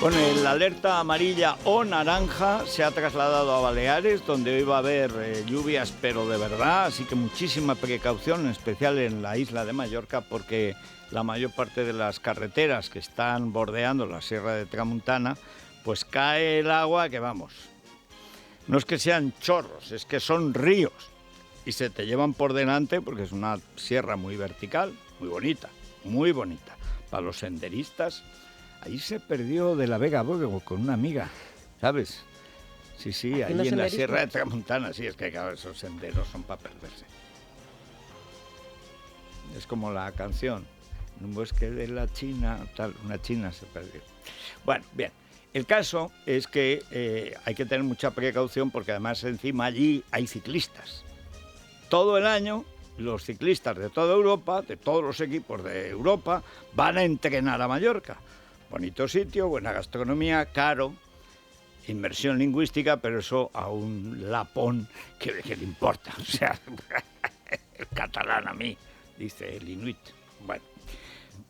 Bueno, la alerta amarilla o naranja se ha trasladado a Baleares, donde hoy va a haber lluvias, pero de verdad, así que muchísima precaución, en especial en la isla de Mallorca, porque la mayor parte de las carreteras que están bordeando la Sierra de Tramuntana, pues cae el agua que vamos. No es que sean chorros, es que son ríos y se te llevan por delante porque es una sierra muy vertical, muy bonita, para los senderistas. Ahí se perdió de la Vega Bóvego con una amiga, ¿sabes? Sí, ahí en la Sierra de Tramuntana, sí, es que claro, esos senderos son para perderse. Es como la canción, en un bosque de la China, tal, una china se perdió. Bueno, bien, el caso es que hay que tener mucha precaución porque además encima allí hay ciclistas. Todo el año los ciclistas de toda Europa, de todos los equipos de Europa, van a entrenar a Mallorca. Bonito sitio, buena gastronomía, caro, inmersión lingüística, pero eso a un lapón que le importa. O sea, el catalán a mí, dice el inuit. Bueno,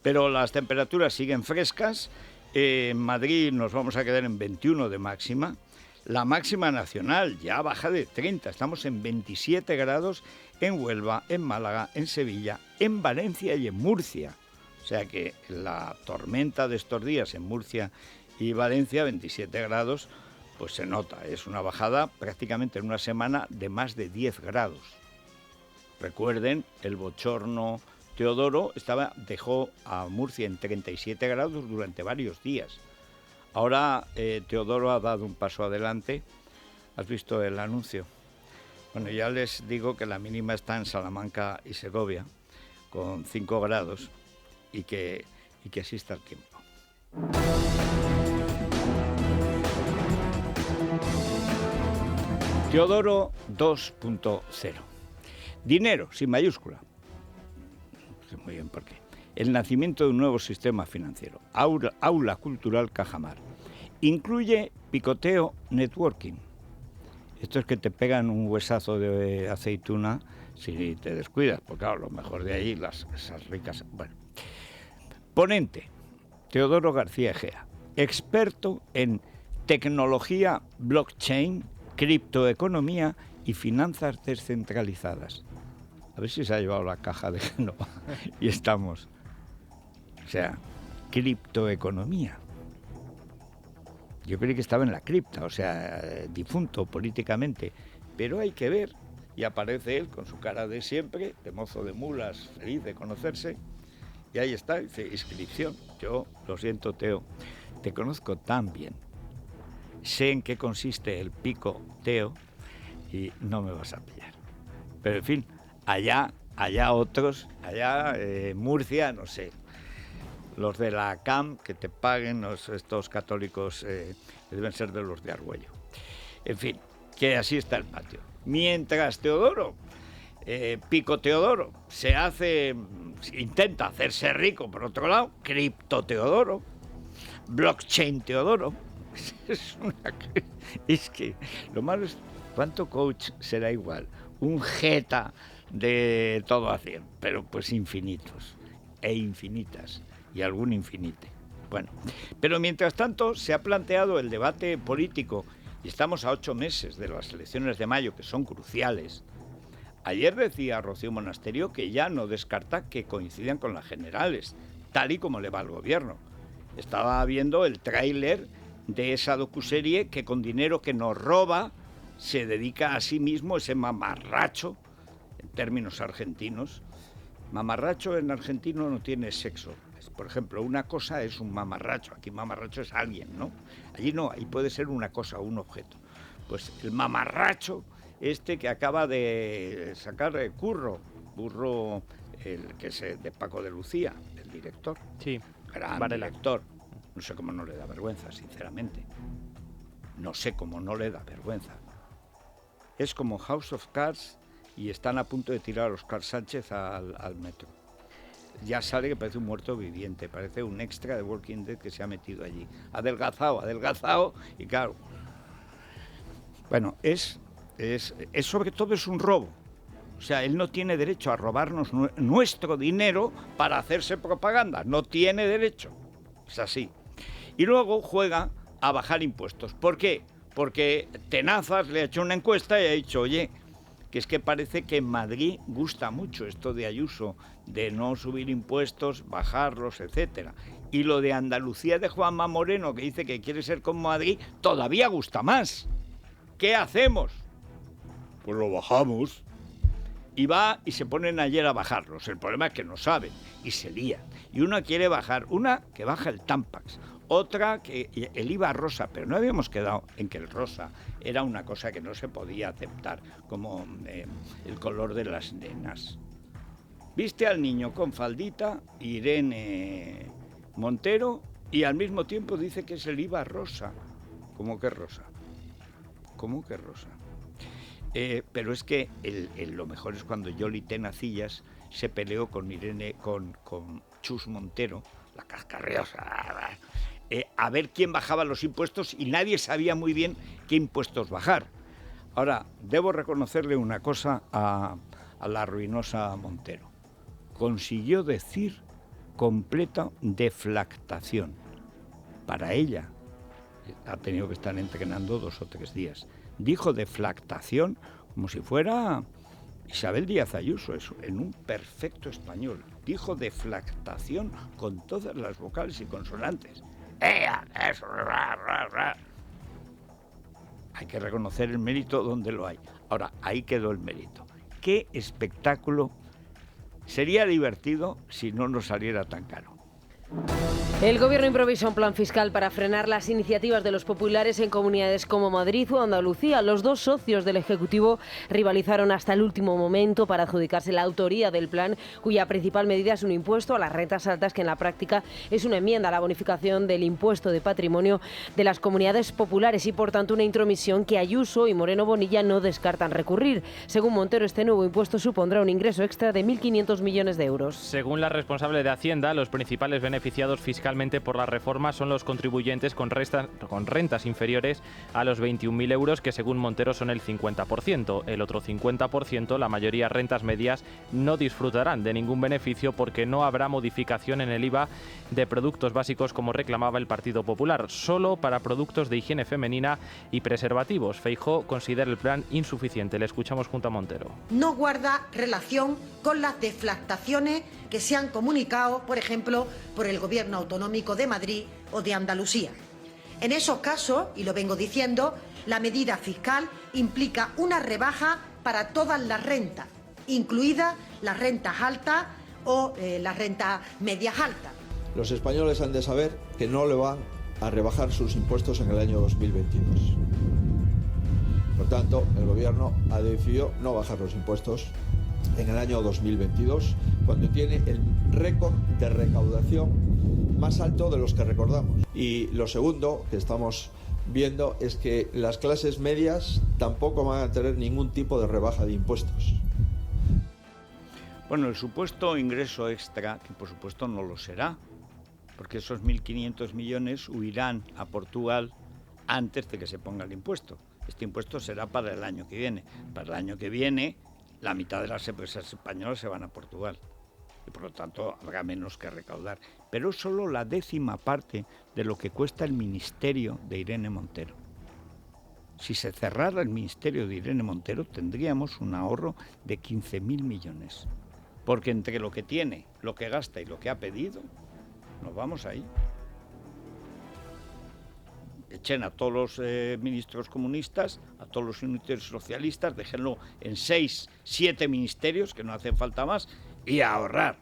pero las temperaturas siguen frescas. En Madrid nos vamos a quedar en 21 de máxima. La máxima nacional ya baja de 30. Estamos en 27 grados en Huelva, en Málaga, en Sevilla, en Valencia y en Murcia. O sea que la tormenta de estos días en Murcia y Valencia, 27 grados, pues se nota. Es una bajada prácticamente en una semana de más de 10 grados. Recuerden, el bochorno Teodoro dejó a Murcia en 37 grados durante varios días. Ahora Teodoro ha dado un paso adelante. ¿Has visto el anuncio? Bueno, ya les digo que la mínima está en Salamanca y Segovia, con 5 grados. Y que así está el tiempo. Teodoro 2.0. Dinero, sin mayúscula. No sé muy bien por qué. El nacimiento de un nuevo sistema financiero. Aula Cultural Cajamar. Incluye picoteo networking. Esto es que te pegan un huesazo de aceituna si te descuidas, porque claro, lo mejor de ahí, esas ricas... Bueno. Ponente, Teodoro García Egea, experto en tecnología, blockchain, criptoeconomía y finanzas descentralizadas. A ver si se ha llevado la caja de Génova y estamos. O sea, criptoeconomía. Yo creí que estaba en la cripta, o sea, difunto políticamente, pero hay que ver. Y aparece él con su cara de siempre, de mozo de mulas, feliz de conocerse. Y ahí está, dice, inscripción. Yo, lo siento, Teo, te conozco tan bien. Sé en qué consiste el picoteo y no me vas a pillar. Pero, en fin, allá otros, Murcia, no sé, los de la CAM, que te paguen, estos católicos deben ser de los de Argüello. En fin, que así está el patio. Mientras Teodoro... Pico Teodoro intenta hacerse rico por otro lado, cripto Teodoro, blockchain Teodoro. Es que lo malo es cuánto coach será igual, un jeta de todo a 100, pero pues infinitos e infinitas y algún infinite. Bueno, pero mientras tanto se ha planteado el debate político y estamos a 8 meses de las elecciones de mayo, que son cruciales. Ayer decía Rocío Monasterio que ya no descarta que coincidan con las generales, tal y como le va al gobierno. Estaba viendo el tráiler de esa docuserie que con dinero que nos roba se dedica a sí mismo, ese mamarracho, en términos argentinos. Mamarracho en argentino no tiene sexo. Por ejemplo, una cosa es un mamarracho, aquí mamarracho es alguien, ¿no? Allí no, ahí puede ser una cosa o un objeto. Pues el mamarracho... que acaba de sacar Burro, el que es de Paco de Lucía, el director. Sí, gran Varela. director. No sé cómo no le da vergüenza, sinceramente. No sé cómo no le da vergüenza. Es como House of Cards y están a punto de tirar a Óscar Sánchez al metro. Ya sale que parece un muerto viviente, parece un extra de Walking Dead que se ha metido allí. Adelgazado y claro. Bueno, es sobre todo es un robo. O sea, él no tiene derecho a robarnos nuestro dinero para hacerse propaganda. No tiene derecho. Es así. Y luego juega a bajar impuestos. ¿Por qué? Porque Tenazas le ha hecho una encuesta y ha dicho, oye, que es que parece que en Madrid gusta mucho esto de Ayuso, de no subir impuestos, bajarlos, etcétera. Y lo de Andalucía de Juanma Moreno, que dice que quiere ser como Madrid, todavía gusta más. ¿Qué hacemos? Pues lo bajamos. Y va y se ponen ayer a bajarlos. El problema es que no saben y se lían. Y una quiere bajar, una que baja el Tampax, otra que el IVA rosa, pero no habíamos quedado en que el rosa era una cosa que no se podía aceptar, como el color de las nenas. Viste al niño con faldita, Irene Montero, y al mismo tiempo dice que es el IVA rosa. ¿Cómo que rosa? ¿Cómo que rosa? Pero es que lo mejor es cuando Yoli Tenacillas se peleó con Irene, con Chus Montero, la cascarriosa, a ver quién bajaba los impuestos y nadie sabía muy bien qué impuestos bajar. Ahora, debo reconocerle una cosa a la ruinosa Montero. Consiguió decir completa deflactación. Para ella, ha tenido que estar entrenando 2 o 3 días. Dijo deflactación como si fuera Isabel Díaz Ayuso, eso, en un perfecto español. Dijo deflactación con todas las vocales y consonantes. Eso, ra, ra, ra. Hay que reconocer el mérito donde lo hay. Ahora, ahí quedó el mérito. ¿Qué espectáculo? Sería divertido si no nos saliera tan caro. El Gobierno improvisa un plan fiscal para frenar las iniciativas de los populares en comunidades como Madrid o Andalucía. Los 2 socios del Ejecutivo rivalizaron hasta el último momento para adjudicarse la autoría del plan, cuya principal medida es un impuesto a las rentas altas, que en la práctica es una enmienda a la bonificación del impuesto de patrimonio de las comunidades populares y, por tanto, una intromisión que Ayuso y Moreno Bonilla no descartan recurrir. Según Montero, este nuevo impuesto supondrá un ingreso extra de 1.500 millones de euros. Según la responsable de Hacienda, los principales beneficiados fiscalmente por la reforma son los contribuyentes con rentas inferiores a los 21.000 euros, que según Montero son el 50%. El otro 50%, la mayoría rentas medias, no disfrutarán de ningún beneficio porque no habrá modificación en el IVA de productos básicos como reclamaba el Partido Popular, solo para productos de higiene femenina y preservativos. Feijóo considera el plan insuficiente. Le escuchamos junto a Montero. No guarda relación con las deflactaciones que se han comunicado, por ejemplo, por el Gobierno autonómico de Madrid o de Andalucía. En esos casos, y lo vengo diciendo, la medida fiscal implica una rebaja para todas las rentas, incluidas las rentas altas o las rentas medias altas. Los españoles han de saber que no le van a rebajar sus impuestos en el año 2022. Por tanto, el Gobierno ha decidido no bajar los impuestos en el año 2022, cuando tiene el récord de recaudación más alto de los que recordamos. Y lo segundo que estamos viendo es que las clases medias tampoco van a tener ningún tipo de rebaja de impuestos. Bueno, el supuesto ingreso extra, que por supuesto no lo será, porque esos 1.500 millones huirán a Portugal antes de que se ponga el impuesto. Este impuesto será para el año que viene. Para el año que viene, la mitad de las empresas españolas se van a Portugal y por lo tanto habrá menos que recaudar. Pero es solo la 10ª parte de lo que cuesta el ministerio de Irene Montero. Si se cerrara el ministerio de Irene Montero tendríamos un ahorro de 15.000 millones. Porque entre lo que tiene, lo que gasta y lo que ha pedido, nos vamos ahí. Echen a todos los ministros comunistas, a todos los ministerios socialistas, déjenlo en 6, 7 ministerios, que no hacen falta más, y a ahorrar.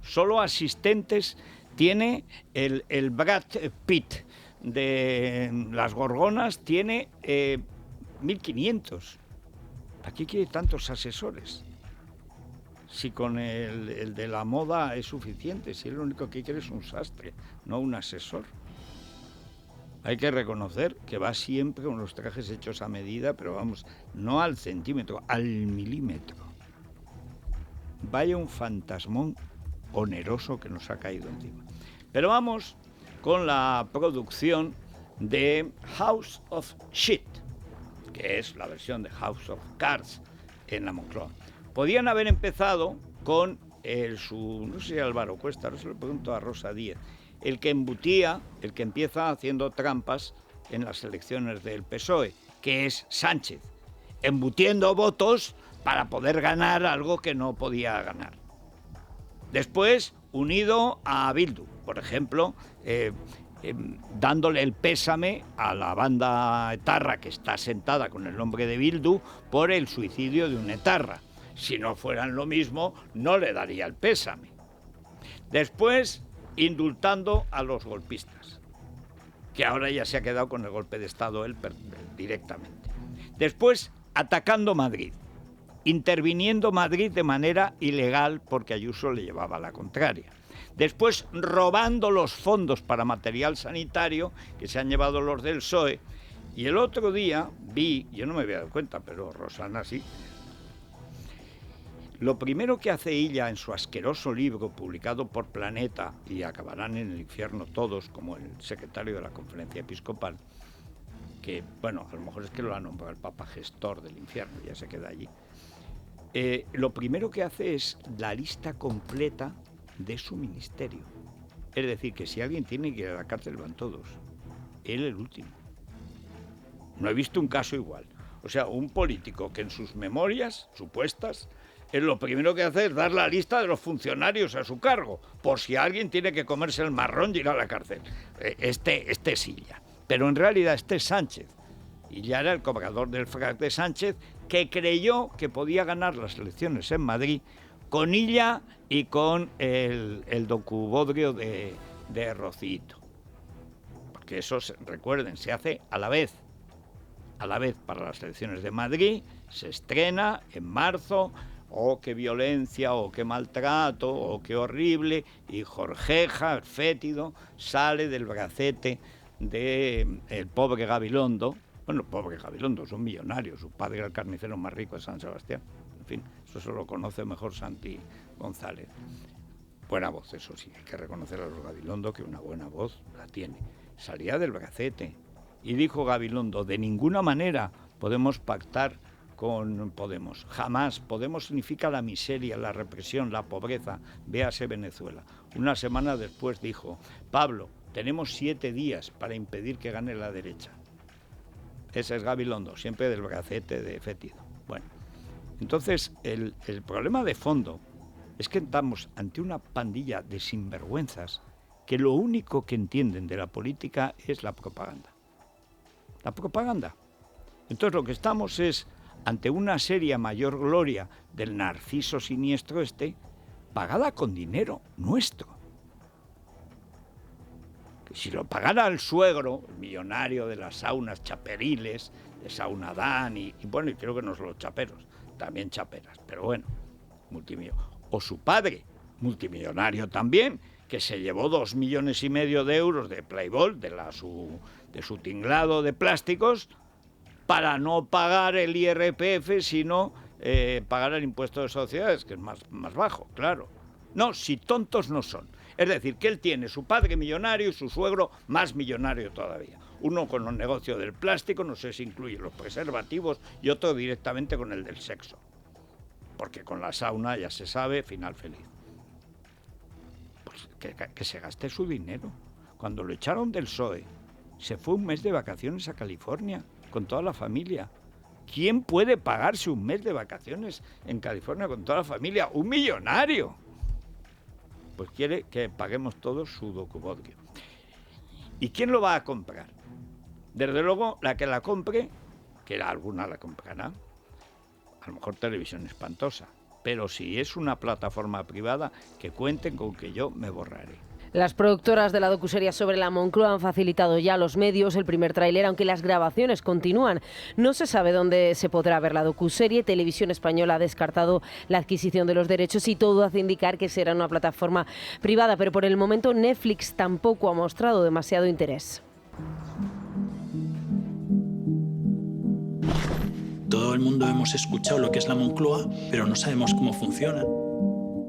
Solo asistentes tiene el Brad Pitt de Las Gorgonas, tiene 1.500. ¿Para qué quiere tantos asesores? Si con el de la moda es suficiente, si lo único que quiere es un sastre, no un asesor. Hay que reconocer que va siempre con los trajes hechos a medida, pero vamos, no al centímetro, al milímetro. Vaya un fantasmón oneroso que nos ha caído encima. Pero vamos con la producción de House of Shit, que es la versión de House of Cards en la Moncloa. Podían haber empezado con no sé si Álvaro Cuesta, ahora se lo pregunto a Rosa Díez, el que embutía, el que empieza haciendo trampas en las elecciones del PSOE, que es Sánchez, embutiendo votos para poder ganar algo que no podía ganar. Después, unido a Bildu, por ejemplo, dándole el pésame a la banda etarra que está sentada con el nombre de Bildu por el suicidio de un etarra. Si no fueran lo mismo, no le daría el pésame. Después, indultando a los golpistas, que ahora ya se ha quedado con el golpe de Estado él directamente. Después, atacando Madrid, interviniendo Madrid de manera ilegal porque Ayuso le llevaba la contraria. Después, robando los fondos para material sanitario que se han llevado los del PSOE. Y el otro día vi, yo no me había dado cuenta, pero Rosana sí, lo primero que hace ella en su asqueroso libro publicado por Planeta, y acabarán en el infierno todos, como el secretario de la Conferencia Episcopal, que, bueno, a lo mejor es que lo ha nombrado el Papa gestor del infierno, ya se queda allí. Lo primero que hace es la lista completa de su ministerio. Es decir, que si alguien tiene que ir a la cárcel van todos. Él el último. No he visto un caso igual. O sea, un político que en sus memorias supuestas, lo primero que hace es dar la lista de los funcionarios a su cargo, por si alguien tiene que comerse el marrón y ir a la cárcel. Este es Illa. Pero en realidad este es Sánchez. Y ya era el cobrador del frac de Sánchez, que creyó que podía ganar las elecciones en Madrid con Illa y con el docubodrio de Rocito. Porque eso, recuerden, se hace a la vez para las elecciones de Madrid, se estrena en marzo, qué violencia, qué maltrato, qué horrible, y Jorgeja, el fétido, sale del bracete del pobre Gabilondo. Bueno, pobre Gabilondo, son millonarios, su padre era el carnicero más rico de San Sebastián. En fin, eso se lo conoce mejor Santi González. Buena voz, eso sí, hay que reconocer a los Gabilondo que una buena voz la tiene. Salía del bracete y dijo Gabilondo, de ninguna manera podemos pactar con Podemos, jamás. Podemos significa la miseria, la represión, la pobreza, véase Venezuela. Una semana después dijo, Pablo, tenemos 7 días para impedir que gane la derecha. Ese es Gabilondo, siempre del bracete de fétido. Bueno, entonces el problema de fondo es que estamos ante una pandilla de sinvergüenzas que lo único que entienden de la política es la propaganda. La propaganda. Entonces lo que estamos es ante una seria mayor gloria del narciso siniestro pagada con dinero nuestro. Que si lo pagara el suegro, el millonario de las saunas chaperiles, de Saunadán y bueno, y creo que no solo chaperos, también chaperas, pero bueno, multimillonario. O su padre, multimillonario también, que se llevó 2,5 millones de euros de Playboy, de su tinglado de plásticos, para no pagar el IRPF, sino pagar el impuesto de sociedades, que es más bajo, claro. No, si tontos no son. Es decir, que él tiene su padre millonario y su suegro más millonario todavía. Uno con el negocio del plástico, no sé si incluye los preservativos, y otro directamente con el del sexo. Porque con la sauna, ya se sabe, final feliz. Pues que se gaste su dinero. Cuando lo echaron del PSOE, se fue un mes de vacaciones a California con toda la familia. ¿Quién puede pagarse un mes de vacaciones en California con toda la familia? ¡Un millonario! Pues quiere que paguemos todos su docubodrio. ¿Y quién lo va a comprar? Desde luego, la que la compre, que alguna la comprará, a lo mejor Televisión Espantosa, pero si es una plataforma privada, que cuenten con que yo me borraré. Las productoras de la docuserie sobre la Moncloa han facilitado ya a los medios el primer tráiler, aunque las grabaciones continúan. No se sabe dónde se podrá ver la docuserie. Televisión Española ha descartado la adquisición de los derechos y todo hace indicar que será una plataforma privada, pero por el momento Netflix tampoco ha mostrado demasiado interés. Todo el mundo hemos escuchado lo que es la Moncloa, pero no sabemos cómo funciona.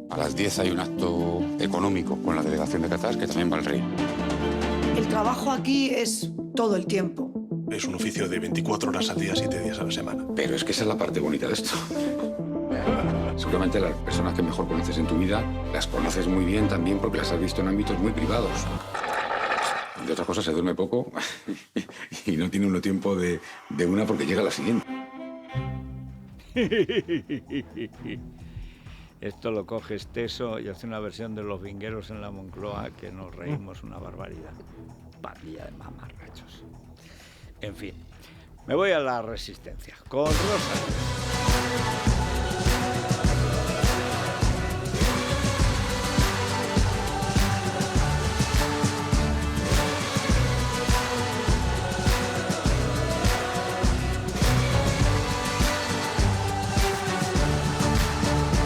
A las 10 hay un acto económico con la delegación de Qatar, que también va el rey. El trabajo aquí es todo el tiempo. Es un oficio de 24 horas al día, 7 días a la semana. Pero es que esa es la parte bonita de esto. Seguramente las personas que mejor conoces en tu vida las conoces muy bien también porque las has visto en ámbitos muy privados. entre otras cosas, se duerme poco y no tiene uno tiempo de una porque llega la siguiente. Esto lo coge Esteso y hace una versión de Los Vingueros en la Moncloa que nos reímos una barbaridad. Pandilla de mamarrachos. En fin, me voy a la Resistencia con Rosa.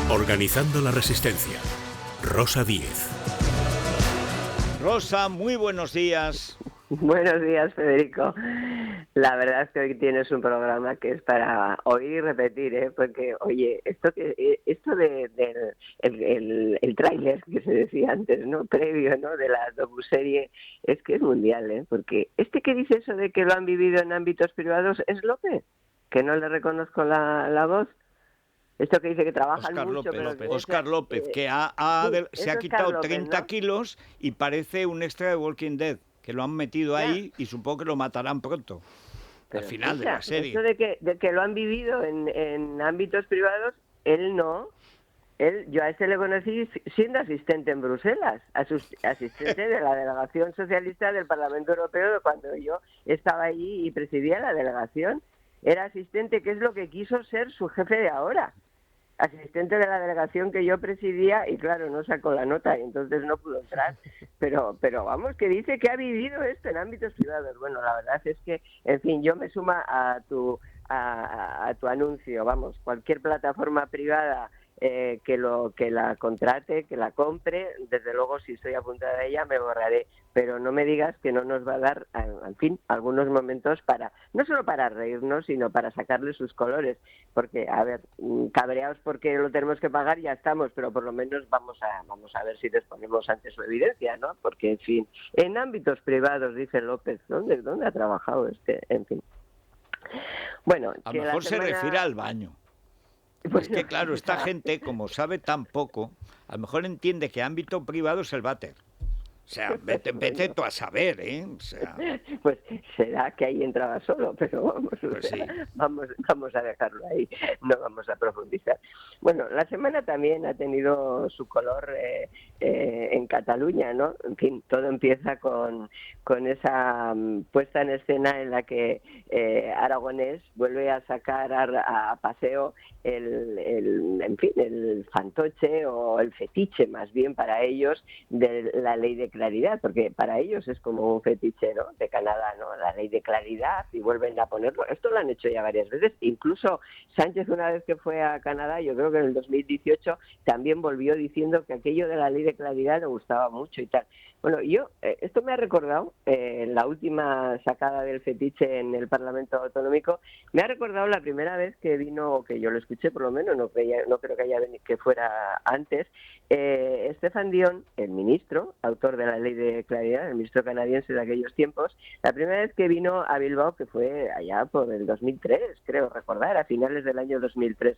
Organizando la Resistencia. Rosa Díez. Rosa, muy buenos días. Buenos días, Federico. La verdad es que hoy tienes un programa que es para oír y repetir, porque, oye, esto del el tráiler que se decía antes, ¿no? Previo, ¿no? De la docuserie, es que es mundial, porque que dice eso de que lo han vivido en ámbitos privados es López, que no le reconozco la voz. Esto que dice que trabajan Óscar mucho, Óscar López, que se ha quitado López, 30 ¿no? kilos y parece un extra de Walking Dead, que lo han metido ahí y supongo que lo matarán pronto, al final de la serie. Esto de que lo han vivido en ámbitos privados, él no. Yo a este le conocí siendo asistente en Bruselas, asistente de la delegación socialista del Parlamento Europeo cuando yo estaba allí y presidía la delegación. Era asistente, que es lo que quiso ser su jefe de ahora. Asistente de la delegación que yo presidía y claro, no sacó la nota y entonces no pudo entrar. Pero vamos, que dice que ha vivido esto en ámbitos privados. Bueno, la verdad es que, en fin, yo me suma a tu anuncio. Vamos, cualquier plataforma privada que la contrate, que la compre, desde luego si estoy apuntada a ella me borraré, pero no me digas que no nos va a dar, en fin, algunos momentos no solo para reírnos, sino para sacarle sus colores, porque, a ver, cabreados porque lo tenemos que pagar ya estamos, pero por lo menos vamos a ver si disponemos ante su evidencia, ¿no? Porque, en fin, en ámbitos privados, dice López, ¿dónde ha trabajado en fin? Bueno, a lo mejor se refiere al baño. Pues es que, claro, esta gente, como sabe tan poco, a lo mejor entiende que ámbito privado es el váter. O sea, vete tú a saber, ¿eh? O sea... Pues será que ahí entraba solo, pero vamos, pues sí. vamos a dejarlo ahí, no vamos a profundizar. Bueno, la semana también ha tenido su color en Cataluña, ¿no? En fin, todo empieza con esa puesta en escena en la que Aragonés vuelve a sacar a paseo el fantoche o el fetiche, más bien para ellos, de la ley de claridad, porque para ellos es como un fetiche, ¿no? De Canadá, ¿no? La ley de claridad, y vuelven a ponerlo. Esto lo han hecho ya varias veces. Incluso Sánchez, una vez que fue a Canadá, yo creo que en el 2018, también volvió diciendo que aquello de la ley de claridad le gustaba mucho y tal. Bueno, esto me ha recordado, la última sacada del fetiche en el Parlamento Autonómico, me ha recordado la primera vez que vino, que yo lo escuché por lo menos, no creo que haya venido, que fuera antes, Stéphane Dion, el ministro, autor de la ley de claridad, el ministro canadiense de aquellos tiempos, la primera vez que vino a Bilbao, que fue allá por el 2003, creo recordar, a finales del año 2003,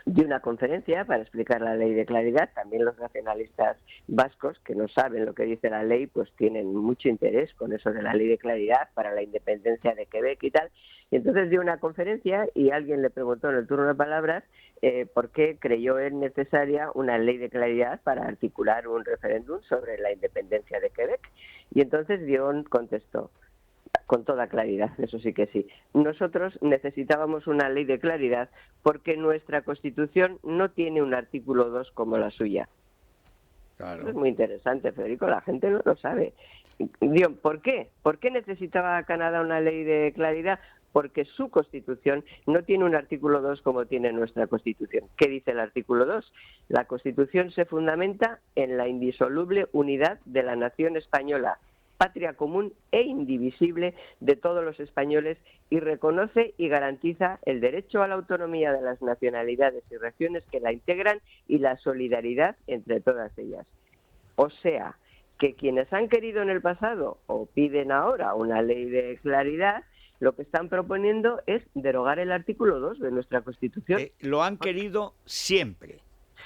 dio una conferencia para explicar la ley de claridad. También los nacionalistas vascos, que no saben lo que dice la ley, pues tienen mucho interés con eso de la ley de claridad para la independencia de Quebec y tal. Y entonces dio una conferencia y alguien le preguntó en el turno de palabras por qué creyó él necesaria una ley de claridad para articular un referéndum sobre la independencia de Quebec. Y entonces Dion contestó, con toda claridad, eso sí que sí. Nosotros necesitábamos una ley de claridad porque nuestra Constitución no tiene un artículo 2 como la suya. Claro. Eso es muy interesante, Federico, la gente no lo sabe. Digo, ¿por qué? ¿Por qué necesitaba Canadá una ley de claridad? Porque su Constitución no tiene un artículo 2 como tiene nuestra Constitución. ¿Qué dice el artículo 2? La Constitución se fundamenta en la indisoluble unidad de la nación española, patria común e indivisible de todos los españoles, y reconoce y garantiza el derecho a la autonomía de las nacionalidades y regiones que la integran y la solidaridad entre todas ellas. O sea, que quienes han querido en el pasado o piden ahora una ley de claridad, lo que están proponiendo es derogar el artículo 2 de nuestra Constitución. Lo han querido siempre.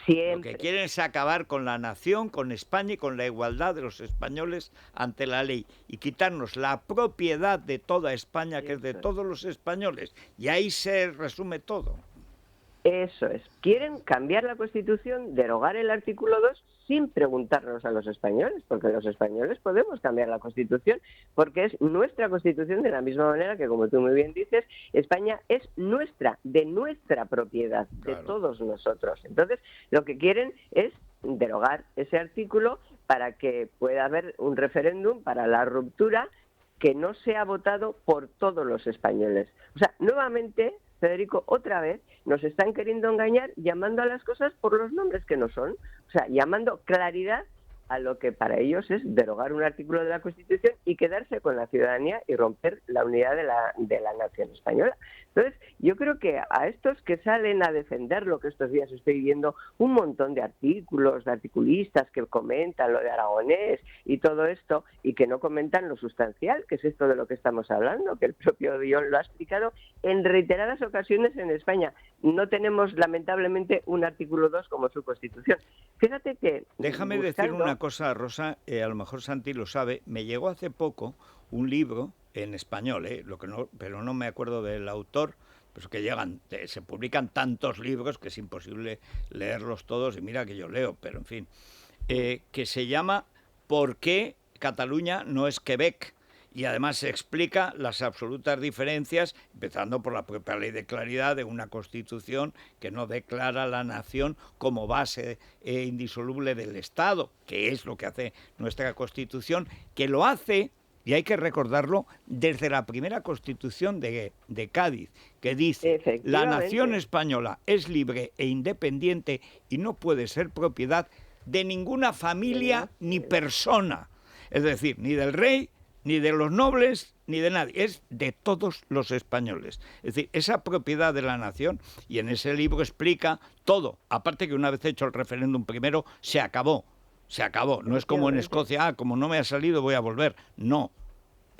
Siempre. Lo que quieren es acabar con la nación, con España y con la igualdad de los españoles ante la ley y quitarnos la propiedad de toda España, que es de todos los españoles. Y ahí se resume todo. Eso es. Quieren cambiar la Constitución, derogar el artículo 2 sin preguntarnos a los españoles, porque los españoles podemos cambiar la Constitución, porque es nuestra Constitución, de la misma manera que, como tú muy bien dices, España es nuestra, de nuestra propiedad, de todos nosotros. Entonces, lo que quieren es derogar ese artículo para que pueda haber un referéndum para la ruptura que no sea votado por todos los españoles. O sea, nuevamente, Federico, otra vez nos están queriendo engañar llamando a las cosas por los nombres que no son. O sea, llamando claridad a lo que para ellos es derogar un artículo de la Constitución y quedarse con la ciudadanía y romper la unidad de la nación española. Entonces, yo creo que a estos que salen a defender lo que estos días estoy viendo, un montón de artículos, de articulistas que comentan lo de Aragonés y todo esto, y que no comentan lo sustancial, que es esto de lo que estamos hablando, que el propio Dion lo ha explicado en reiteradas ocasiones en España. No tenemos, lamentablemente, un artículo 2 como su Constitución. Fíjate que... Déjame decir una cosa, Rosa, a lo mejor Santi lo sabe, me llegó hace poco un libro en español, pero no me acuerdo del autor, pues que se publican tantos libros que es imposible leerlos todos, y mira que yo leo, pero en fin, que se llama ¿Por qué Cataluña no es Quebec? Y además se explica las absolutas diferencias, empezando por la propia ley de claridad de una Constitución que no declara la nación como base indisoluble del Estado, que es lo que hace nuestra Constitución, que lo hace, y hay que recordarlo, desde la primera Constitución de Cádiz, que dice: la nación española es libre e independiente y no puede ser propiedad de ninguna familia ni persona, es decir, ni del rey, ni de los nobles, ni de nadie, es de todos los españoles. Es decir, esa propiedad de la nación, y en ese libro explica todo, aparte que una vez hecho el referéndum primero, se acabó, no es como en Escocia, como no me ha salido voy a volver, no.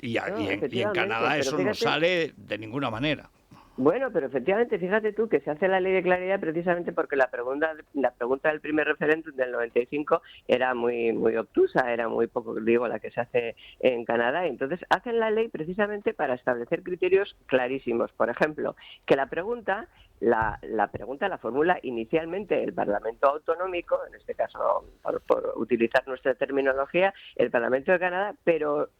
Y en Canadá eso no sale de ninguna manera. Bueno, pero efectivamente, fíjate tú que se hace la ley de claridad precisamente porque la pregunta del primer referéndum del 95 era muy obtusa, era muy poco, la que se hace en Canadá. Entonces hacen la ley precisamente para establecer criterios clarísimos. Por ejemplo, que la pregunta la formula inicialmente el Parlamento Autonómico, en este caso, por utilizar nuestra terminología, el Parlamento de Canadá, pero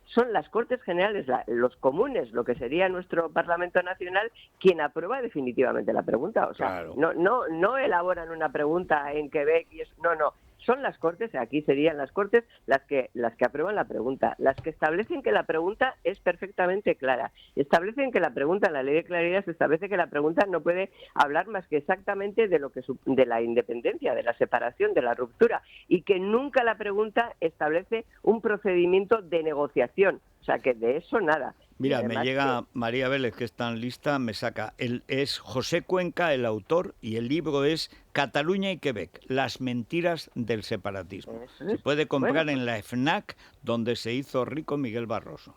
son las Cortes Generales, los comunes, lo que sería nuestro Parlamento Nacional, quien aprueba definitivamente la pregunta. O sea, no elaboran una pregunta en Quebec y no. Son las Cortes, aquí serían las Cortes las que aprueban la pregunta, las que establecen que la pregunta es perfectamente clara. Establecen que la pregunta, en la ley de claridad, se establece que la pregunta no puede hablar más que exactamente de la independencia, de la separación, de la ruptura, y que nunca la pregunta establece un procedimiento de negociación. O sea, que de eso nada. Mira, me llega María Vélez, que es tan lista, me saca. Es José Cuenca el autor, y el libro es Cataluña y Quebec, las mentiras del separatismo. Se puede comprar en la FNAC, donde se hizo rico Miguel Barroso.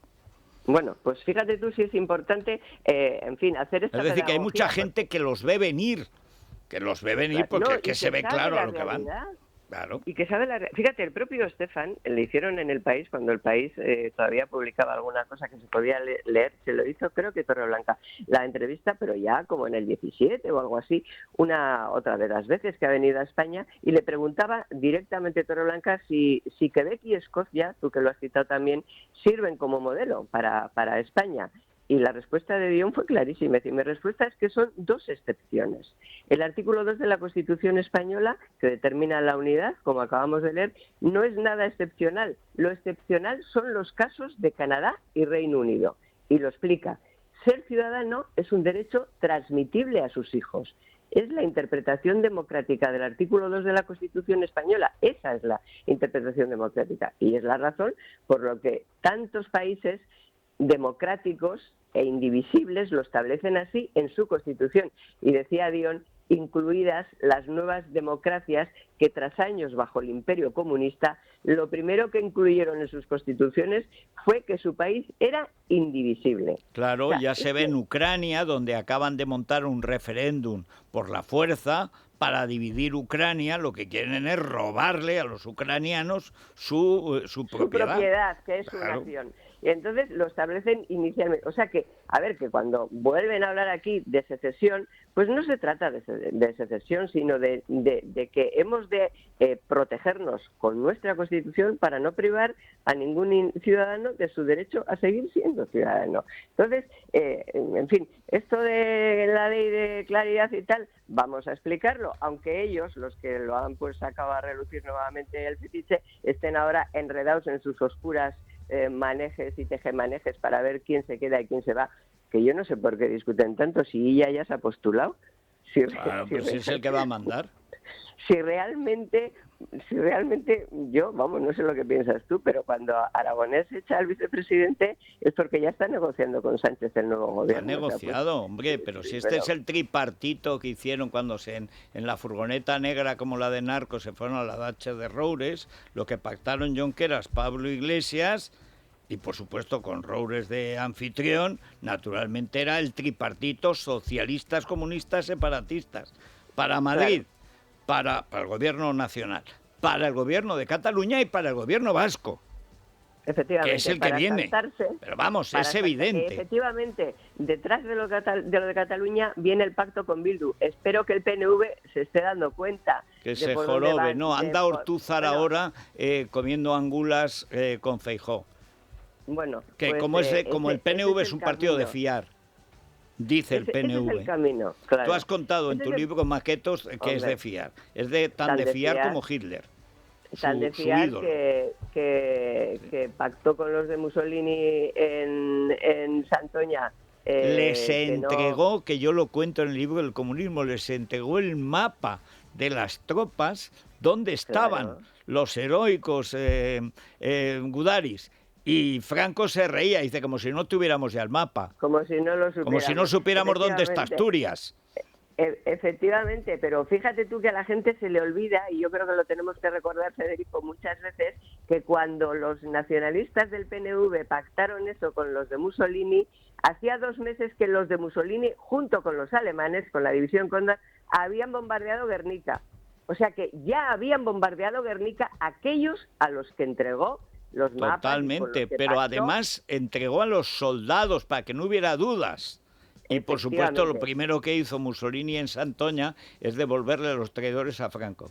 Bueno, pues fíjate tú si es importante, hacer esta... Es decir, que hay mucha gente que los ve venir, porque se ve claro a lo que van. Claro. Y que sabe fíjate, el propio Estefan, le hicieron en El País, cuando El País todavía publicaba alguna cosa que se podía leer, se lo hizo, creo que Torreblanca, la entrevista, pero ya como en el 17 o algo así, otra de las veces que ha venido a España, y le preguntaba directamente Torreblanca si Quebec y Escocia, tú que lo has citado también, sirven como modelo para España. Y la respuesta de Dion fue clarísima. Es decir, mi respuesta es que son dos excepciones. El artículo 2 de la Constitución española, que determina la unidad, como acabamos de leer, no es nada excepcional. Lo excepcional son los casos de Canadá y Reino Unido. Y lo explica. Ser ciudadano es un derecho transmitible a sus hijos. Es la interpretación democrática del artículo 2 de la Constitución española. Esa es la interpretación democrática. Y es la razón por la que tantos países democráticos e indivisibles lo establecen así en su Constitución. Y decía Dion, incluidas las nuevas democracias que tras años bajo el imperio comunista, lo primero que incluyeron en sus constituciones fue que su país era indivisible. Claro, ya se ve en Ucrania, donde acaban de montar un referéndum por la fuerza para dividir Ucrania, lo que quieren es robarle a los ucranianos su propiedad. Su propiedad, que es su Claro. nación. Y entonces lo establecen inicialmente. O sea que, a ver, que cuando vuelven a hablar aquí de secesión, pues no se trata de secesión, sino de que hemos de protegernos con nuestra Constitución para no privar a ningún ciudadano de su derecho a seguir siendo ciudadano. Entonces, en fin, esto de la ley de claridad y tal, vamos a explicarlo, aunque ellos, los que lo han pues sacado a relucir nuevamente el fetiche, estén ahora enredados en sus oscuras manejes y tejemanejes para ver quién se queda y quién se va, que yo no sé por qué discuten tanto si ella ya se ha postulado. Claro, pues es el que va a mandar. Si realmente yo, vamos, no sé lo que piensas tú, pero cuando Aragonés echa al vicepresidente es porque ya está negociando con Sánchez el nuevo gobierno. Han negociado, hombre, pero si este es el tripartito que hicieron cuando en la furgoneta negra como la de Narcos se fueron a la dacha de Roures, lo que pactaron Junqueras, Pablo Iglesias y por supuesto con Roures de anfitrión, naturalmente era el tripartito socialistas, comunistas, separatistas, para Madrid. Claro. Para el gobierno nacional, para el gobierno de Cataluña y para el gobierno vasco. Efectivamente, que es el que viene. Pero vamos, es evidente. Efectivamente, detrás de lo de Cataluña viene el pacto con Bildu. Espero que el PNV se esté dando cuenta. Que se jorobe. No, anda Ortúzar ahora comiendo angulas con Feijóo. Bueno, que pues, como el PNV es un partido de fiar. Dice el PNV. Ese es el camino, claro. Tú has contado en tu libro Maquetos que hombre, es de fiar. Es de tan de fiar como Hitler. Tan de fiar que pactó con los de Mussolini en Santoña. Les entregó, que yo lo cuento en el libro del comunismo, les entregó el mapa de las tropas donde estaban los heroicos Gudaris. Y Franco se reía, dice, como si no tuviéramos ya el mapa. Como si no lo supiéramos. Como si no supiéramos dónde está Asturias. Efectivamente, pero fíjate tú que a la gente se le olvida, y yo creo que lo tenemos que recordar, Federico, muchas veces, que cuando los nacionalistas del PNV pactaron eso con los de Mussolini, hacía 2 meses que los de Mussolini, junto con los alemanes, con la división Condor, habían bombardeado Guernica. O sea que ya habían bombardeado Guernica aquellos a los que entregó los mapas. Totalmente, pero pactó. Además entregó a los soldados para que no hubiera dudas. Y por supuesto lo primero que hizo Mussolini en Santoña es devolverle a los traidores a Franco,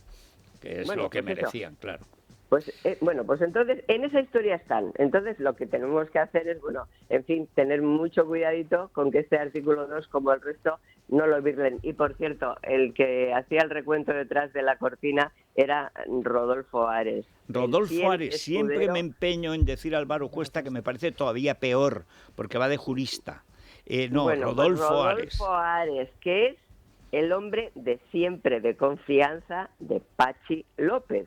que es lo que merecían, claro. Pues pues entonces en esa historia están. Entonces lo que tenemos que hacer es, en fin, tener mucho cuidadito con que este artículo 2, como el resto, no lo virlen. Y por cierto, el que hacía el recuento detrás de la cortina era Rodolfo Ares. Rodolfo Ares, siempre me empeño en decir a Álvaro Cuesta que me parece todavía peor, porque va de jurista. Rodolfo Ares, que es el hombre de siempre de confianza de Pachi López.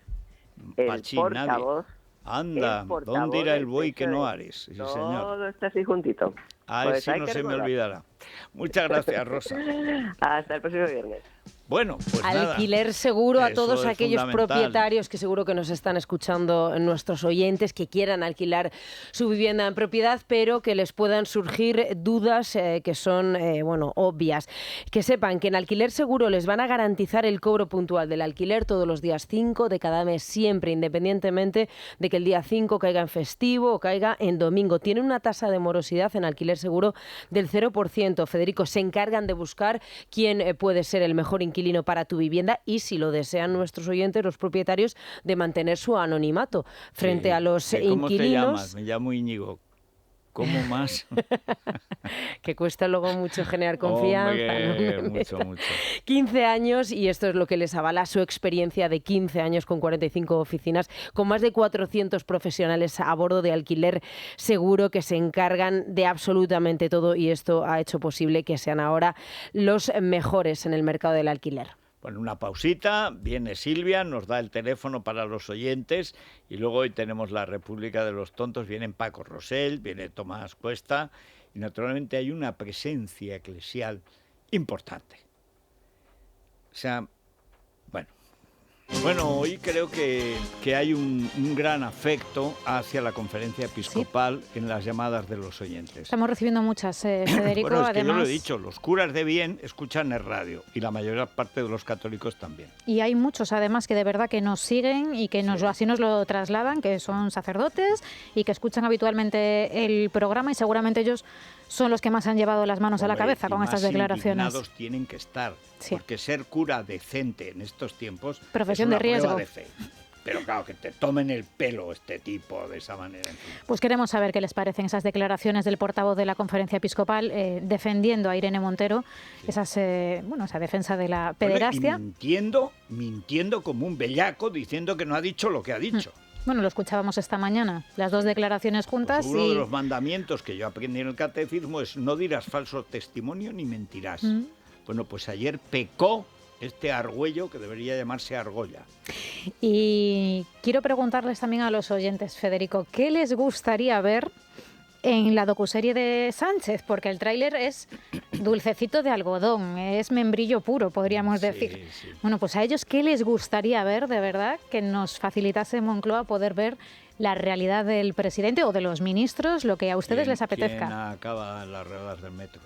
Pachi, el portavoz. Anda, ¿dónde irá el buey que no Ares? Sí, todo señor. está así juntito. Pues sí, no se me olvidará. Muchas gracias, Rosa. Hasta el próximo viernes. Bueno, pues alquiler nada. seguro a todos aquellos propietarios que seguro que nos están escuchando, nuestros oyentes, que quieran alquilar su vivienda en propiedad, pero que les puedan surgir dudas que son, obvias. Que sepan que en Alquiler Seguro les van a garantizar el cobro puntual del alquiler todos los días 5 de cada mes, siempre, independientemente de que el día 5 caiga en festivo o caiga en domingo. Tienen una tasa de morosidad en Alquiler Seguro del 0%. Federico, se encargan de buscar quién puede ser el mejor inquilino para tu vivienda y, si lo desean nuestros oyentes, los propietarios, de mantener su anonimato frente a los inquilinos. ¿Cómo te llamas? Me llamo Íñigo. ¿Cómo más? Que cuesta luego mucho generar confianza. Hombre, mucho. 15 años, y esto es lo que les avala su experiencia de 15 años con 45 oficinas, con más de 400 profesionales a bordo de Alquiler Seguro que se encargan de absolutamente todo, y esto ha hecho posible que sean ahora los mejores en el mercado del alquiler. Bueno, una pausita, viene Silvia, nos da el teléfono para los oyentes y luego hoy tenemos la República de los Tontos, vienen Paco Rosell, viene Tomás Cuesta y naturalmente hay una presencia eclesial importante. O sea, bueno, Bueno, hoy creo que hay un gran afecto hacia la conferencia episcopal en las llamadas de los oyentes. Estamos recibiendo muchas, Federico. Bueno, es que además, yo lo he dicho, los curas de bien escuchan el radio y la mayor parte de los católicos también. Y hay muchos, además, que de verdad que nos siguen y que así nos lo trasladan, que son sacerdotes y que escuchan habitualmente el programa, y seguramente ellos son los que más han llevado las manos a la cabeza con estas declaraciones. Indignados tienen que estar, sí, porque ser cura decente en estos tiempos profesión es una de riesgo. prueba de fe. Pero claro, que te tomen el pelo este tipo de esa manera. En fin. Pues queremos saber qué les parecen esas declaraciones del portavoz de la Conferencia Episcopal defendiendo a Irene Montero, esa defensa de la pederastia. Bueno, mintiendo como un bellaco, diciendo que no ha dicho lo que ha dicho. Bueno, lo escuchábamos esta mañana, las dos declaraciones juntas. Pues uno de los mandamientos que yo aprendí en el catecismo es: no dirás falso testimonio ni mentirás. Bueno, pues ayer pecó este argüello, que debería llamarse argolla. Y quiero preguntarles también a los oyentes, Federico, ¿qué les gustaría ver en la docuserie de Sánchez? Porque el tráiler es dulcecito de algodón, es membrillo puro, podríamos decir. Sí. Bueno, pues a ellos, ¿qué les gustaría ver de verdad que nos facilitase Moncloa poder ver la realidad del presidente o de los ministros, lo que a ustedes les apetezca? ¿Quién acaba en las ruedas del metro?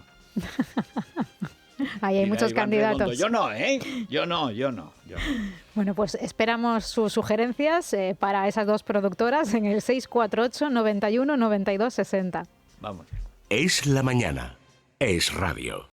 Ahí hay muchos candidatos. Redondo. Yo no, ¿eh? Yo no. Bueno, pues esperamos sus sugerencias para esas dos productoras en el 648 91 92 60. Vamos. Es la mañana. Es radio.